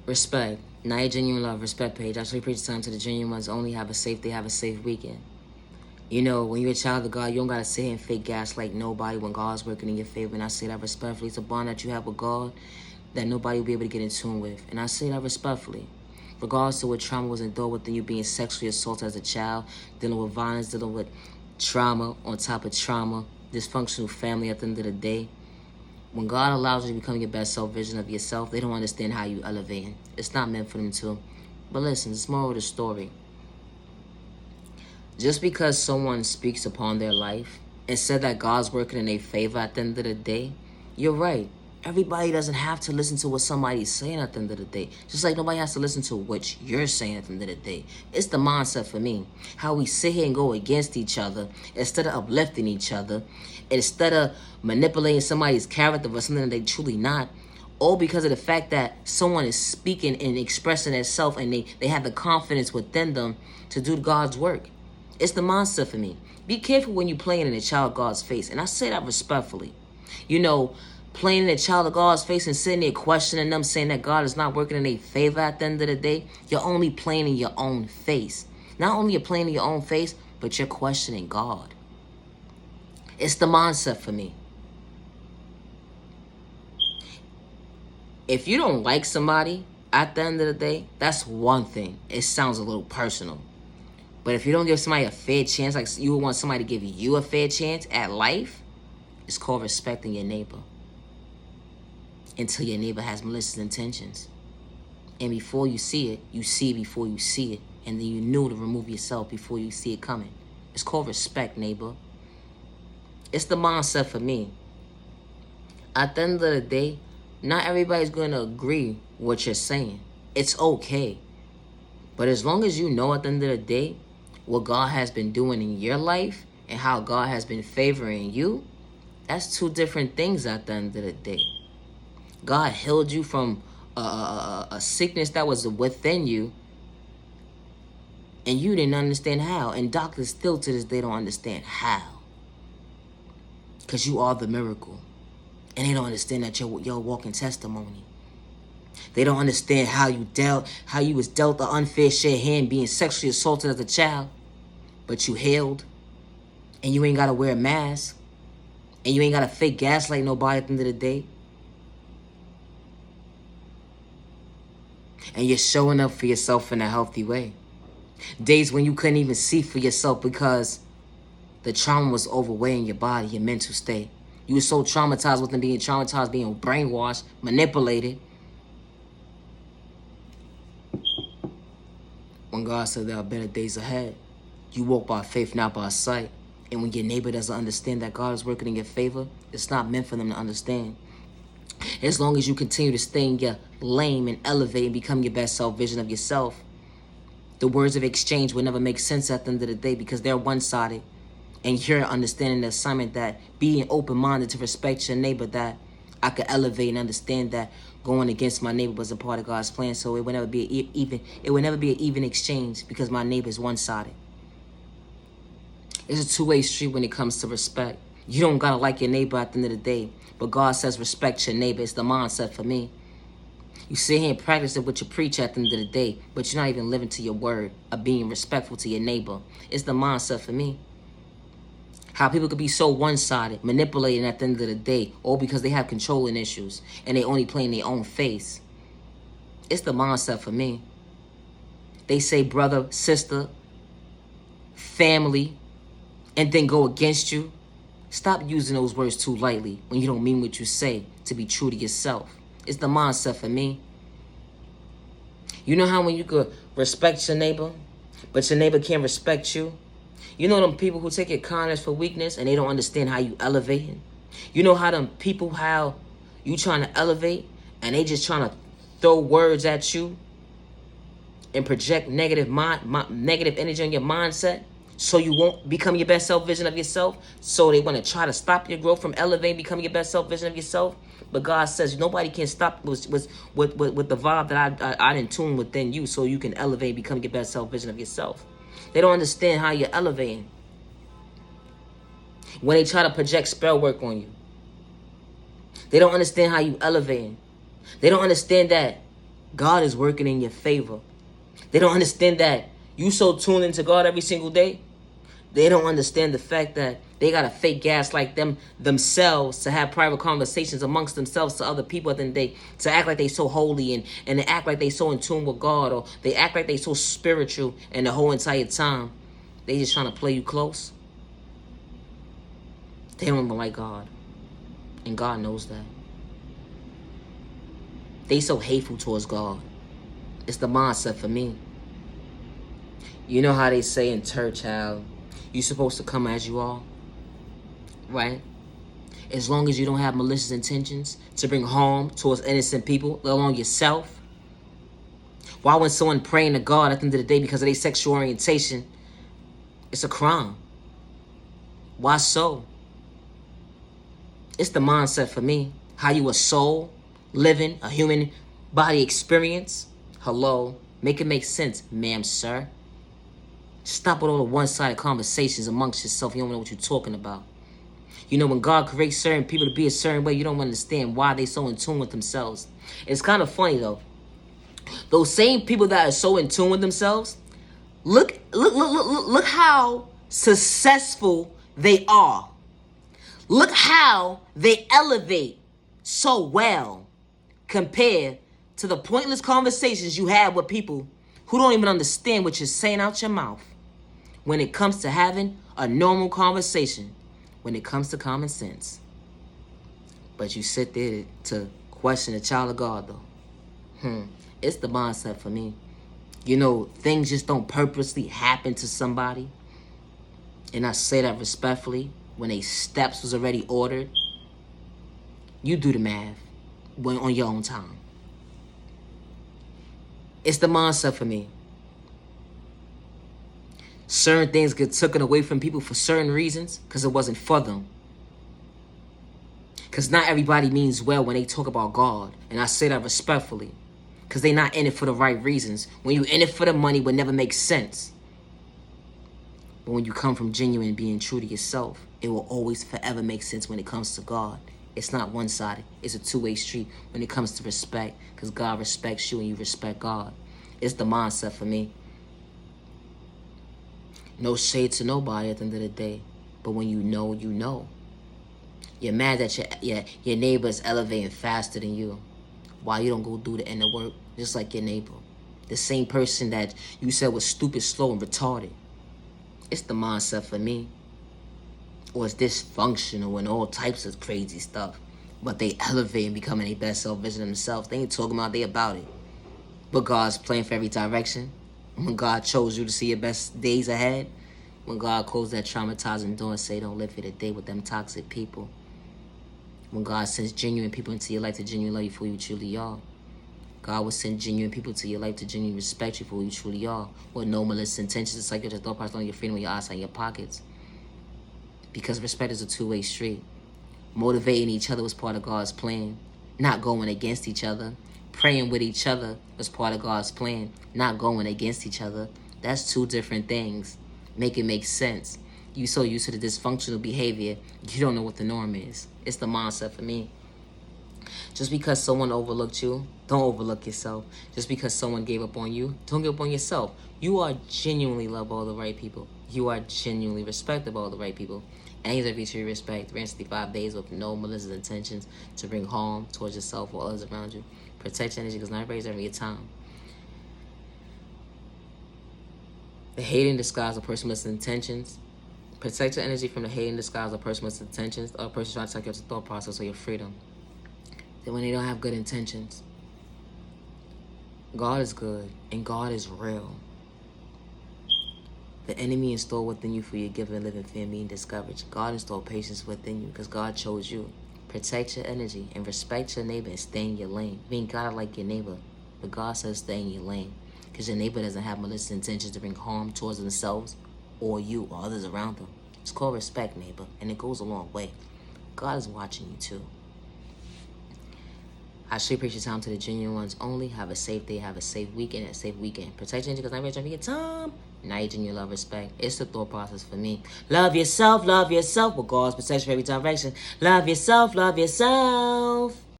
Respect. Not your genuine love. Respect page. Actually preach time to the genuine ones. Only have a safe day. Have a safe weekend. You know, when you're a child of God, you don't got to sit here and fake gas like nobody when God's working in your favor. And I say that respectfully. It's a bond that you have with God that nobody will be able to get in tune with. And I say that respectfully. Regardless of what trauma was endured within you, being sexually assaulted as a child, dealing with violence, dealing with trauma on top of trauma, dysfunctional family at the end of the day. When God allows you to become your best self vision of yourself, they don't understand how you elevating. It's not meant for them to. But listen, it's more of the story. Just because someone speaks upon their life and said that God's working in their favor at the end of the day, you're right. Everybody doesn't have to listen to what somebody's saying at the end of the day. Just like nobody has to listen to what you're saying at the end of the day. It's the mindset for me. How we sit here and go against each other instead of uplifting each other. Instead of manipulating somebody's character for something that they truly not. All because of the fact that someone is speaking and expressing themselves and they have the confidence within them to do God's work. It's the mindset for me. Be careful when you're playing in a child of God's face. And I say that respectfully. You know, playing in a child of God's face and sitting there questioning them, saying that God is not working in their favor at the end of the day, you're only playing in your own face. Not only you're playing in your own face, but you're questioning God. It's the mindset for me. If you don't like somebody at the end of the day, that's one thing. It sounds a little personal. But if you don't give somebody a fair chance, like you would want somebody to give you a fair chance at life, it's called respecting your neighbor. Until your neighbor has malicious intentions. And before you see it before you see it. And then you knew to remove yourself before you see it coming. It's called respect, neighbor. It's the mindset for me. At the end of the day, not everybody's going to agree what you're saying. It's okay. But as long as you know at the end of the day what God has been doing in your life and how God has been favoring you, that's two different things at the end of the day. God healed you from a sickness that was within you, and you didn't understand how. And doctors still to this day don't understand how. Because you are the miracle. And they don't understand that you're a walking testimony. They don't understand how you was dealt an unfair share hand being sexually assaulted as a child. But you healed. And you ain't got to wear a mask. And you ain't got to fake gaslight nobody at the end of the day. And you're showing up for yourself in a healthy way. Days when you couldn't even see for yourself because the trauma was overweighing your body, your mental state. You were so traumatized with them being traumatized, being brainwashed, manipulated. When God said there are better days ahead, you walk by faith, not by sight. And when your neighbor doesn't understand that God is working in your favor, it's not meant for them to understand. As long as you continue to stay in your lane and elevate and become your best self vision of yourself, the words of exchange will never make sense at the end of the day because they're one-sided. And you're understanding the assignment that being open-minded to respect your neighbor, that I could elevate and understand that going against my neighbor was a part of God's plan. So it would never be an even exchange because my neighbor is one-sided. It's a two-way street when it comes to respect. You don't gotta like your neighbor at the end of the day, but God says respect your neighbor. It's the mindset for me. You sit here and practice it what you preach at the end of the day, but you're not even living to your word of being respectful to your neighbor. It's the mindset for me. How people could be so one-sided, manipulating at the end of the day, all because they have controlling issues and they only play in their own face. It's the mindset for me. They say brother, sister, family, and then go against you. Stop using those words too lightly when you don't mean what you say to be true to yourself. It's the mindset for me. You know how when you could respect your neighbor, but your neighbor can't respect you? You know them people who take your kindness for weakness and they don't understand how you elevating? You know how them people, how you trying to elevate and they just trying to throw words at you and project negative energy on your mindset so you won't become your best self vision of yourself? So they want to try to stop your growth from elevating, becoming your best self vision of yourself? But God says nobody can stop with the vibe that I didn't tune within you so you can elevate and become your best self vision of yourself. They don't understand how you're elevating when they try to project spell work on you. They don't understand how you elevating. They don't understand that God is working in your favor. They don't understand that you so tuned into God every single day. They don't understand the fact that they got to fake gas like themselves to have private conversations amongst themselves to other people at the end of the day, to act like they so holy and to act like they so in tune with God, or they act like they so spiritual, and the whole entire time they just trying to play you close. They don't even like God, and God knows that. They so hateful towards God. It's the mindset for me. You know how they say in church how you're supposed to come as you are, right? As long as you don't have malicious intentions to bring harm towards innocent people, let alone yourself. Why when someone praying to God at the end of the day because of their sexual orientation, it's a crime? Why so? It's the mindset for me. How you a soul, living a human body experience. Hello, make it make sense, ma'am, sir. Stop with all the one-sided conversations amongst yourself. You don't know what you're talking about. You know, when God creates certain people to be a certain way, you don't understand why they so in tune with themselves. It's kind of funny, though. Those same people that are so in tune with themselves, look how successful they are. Look how they elevate so well compared to the pointless conversations you have with people who don't even understand what you're saying out your mouth. When it comes to having a normal conversation, when it comes to common sense. But you sit there to question a child of God, though. It's the mindset for me. You know, things just don't purposely happen to somebody. And I say that respectfully. When they steps was already ordered, you do the math on your own time. It's the mindset for me. Certain things get taken away from people for certain reasons because it wasn't for them. Because not everybody means well when they talk about God. And I say that respectfully. Because they're not in it for the right reasons. When you're in it for the money, it would never make sense. But when you come from genuine being true to yourself, it will always forever make sense when it comes to God. It's not one-sided. It's a two-way street when it comes to respect. Because God respects you and you respect God. It's the mindset for me. No shade to nobody at the end of the day. But when you know, you know. You're mad that your neighbor is elevating faster than you. Why you don't go do the inner work just like your neighbor? The same person that you said was stupid, slow, and retarded. It's the mindset for me. Or it's dysfunctional and all types of crazy stuff. But they elevate and becoming their best self vision themselves. They ain't talking about they about it. But God's playing for every direction. When God chose you to see your best days ahead. When God closed that traumatizing door and say don't live here today with them toxic people. When God sends genuine people into your life to genuinely love you for who you truly are. God will send genuine people to your life to genuinely respect you for who you truly are. With no malicious intentions. It's like your thought process on your freedom with your eyes on your pockets. Because respect is a two-way street. Motivating each other was part of God's plan. Not going against each other. Praying with each other was part of God's plan. Not going against each other. That's two different things. Make it make sense. You so used to the dysfunctional behavior, you don't know what the norm is. It's the mindset for me. Just because someone overlooked you, don't overlook yourself. Just because someone gave up on you, don't give up on yourself. You are genuinely loved by all the right people. You are genuinely respected by all the right people. And he's every true respect. 365 days with no malicious intentions to bring harm towards yourself or others around you. Protect your energy because not everybody's having your time. The hate and disguise of person with intentions. Protect your energy from the hate and disguise of person with intentions. Or a person trying to take your thought process or your freedom. Then when they don't have good intentions. God is good and God is real. The enemy installed within you for your giving, living, fear, being discouraged. God installed patience within you because God chose you. Protect your energy and respect your neighbor and stay in your lane. You ain't gotta like your neighbor, but God says stay in your lane. Because your neighbor doesn't have malicious intentions to bring harm towards themselves or you or others around them. It's called respect, neighbor, and it goes a long way. God is watching you too. I should appreciate your time to the genuine ones only. Have a safe day, have a safe weekend, and a safe weekend. Protect your energy because I'm ready to your time. Now you genuine love, respect. It's the thought process for me. Love yourself with God's protection for every direction. Love yourself, love yourself.